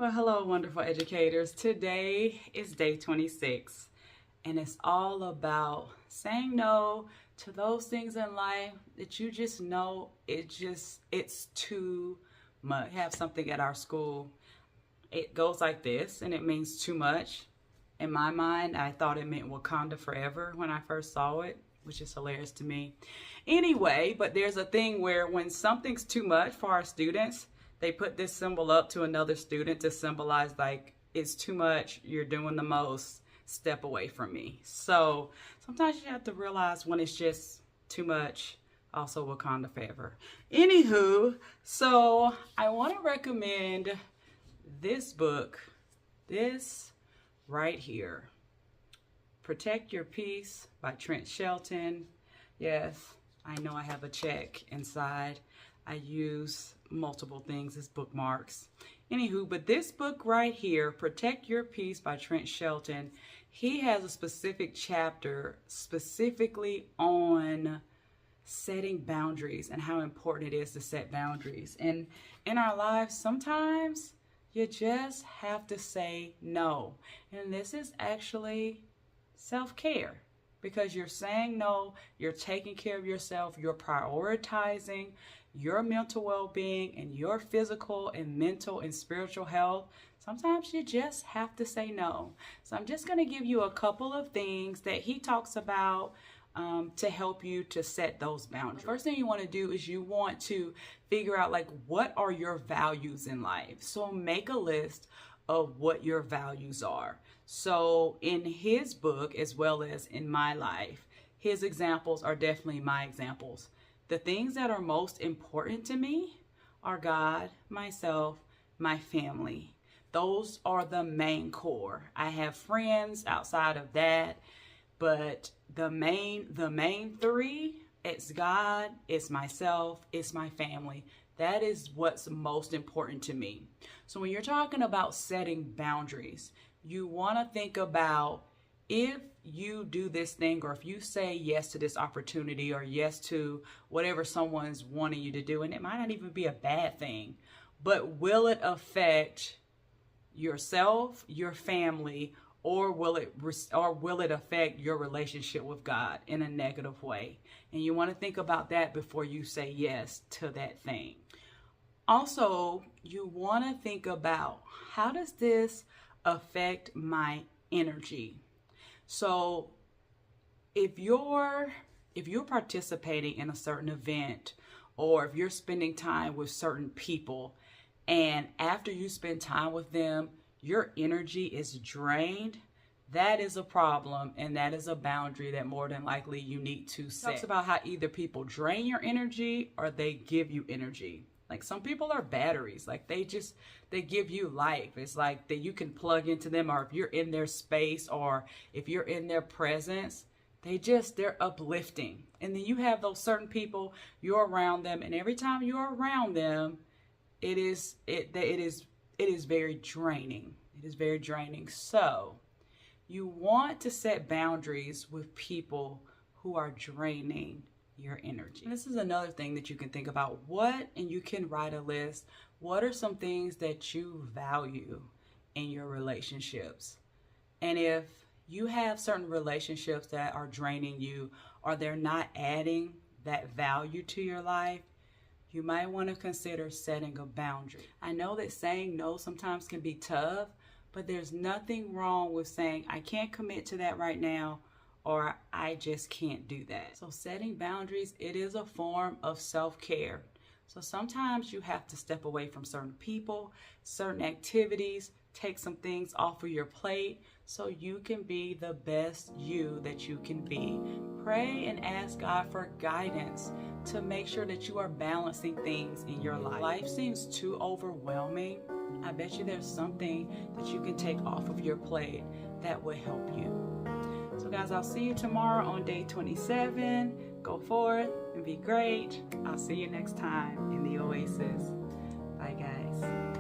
Well, hello, wonderful educators. Today is day 26, and it's all about saying no to those things in life that you just know it's too much. We have something at our school. It goes like this, and it means too much. In my mind, I thought it meant Wakanda forever when I first saw it, which is hilarious to me. Anyway, but there's a thing where when something's too much for our students, they put this symbol up to another student to symbolize like, it's too much, you're doing the most, step away from me. So sometimes you have to realize when it's just too much, also Wakanda forever. Anywho, so I want to recommend this book, this right here, Protect Your Peace by Trent Shelton. Yes, I know I have a check inside. I use multiple things as bookmarks. Anywho, but this book right here, Protect Your Peace by Trent Shelton, he has a specific chapter specifically on setting boundaries and how important it is to set boundaries. And in our lives, sometimes you just have to say no. And this is actually self-care, because you're saying no, you're taking care of yourself, you're prioritizing your mental well-being and your physical and mental and spiritual health. Sometimes you just have to say no. So I'm just going to give you a couple of things that he talks about to help you to set those boundaries. The first thing you want to do is you want to figure out, like, what are your values in life? So make a list of what your values are. So in his book, as well as in my life, his examples are definitely my examples. The things that are most important to me are God, myself, my family. Those are the main core. I have friends outside of that, but the main three, it's God, it's myself, it's my family. That is what's most important to me. So when you're talking about setting boundaries, you want to think about, if you do this thing, or if you say yes to this opportunity, or yes to whatever someone's wanting you to do, and it might not even be a bad thing, but will it affect yourself, your family, or will it affect your relationship with God in a negative way? And you want to think about that before you say yes to that thing. Also, you want to think about, how does this affect my energy? So if you're participating in a certain event, or if you're spending time with certain people, and after you spend time with them, your energy is drained, that is a problem, and that is a boundary that more than likely you need to set. It talks about how either people drain your energy or they give you energy. Like, some people are batteries, like they give you life. It's like that you can plug into them, or if you're in their space, or if you're in their presence, they're uplifting. And then you have those certain people, you're around them, and every time you're around them, it is very draining. It is very draining. So you want to set boundaries with people who are draining your energy. And this is another thing that you can think about. And you can write a list. What are some things that you value in your relationships? And if you have certain relationships that are draining you, or they're not adding that value to your life, you might want to consider setting a boundary. I know that saying no sometimes can be tough, but there's nothing wrong with saying, I can't commit to that right now, or I just can't do that. So setting boundaries, it is a form of self-care. So sometimes you have to step away from certain people, certain activities, take some things off of your plate so you can be the best you that you can be. Pray and ask God for guidance to make sure that you are balancing things in your life. Life seems too overwhelming. I bet you there's something that you can take off of your plate that will help you. So guys, I'll see you tomorrow on day 27. Go forth and be great. I'll see you next time in the Oasis. Bye guys.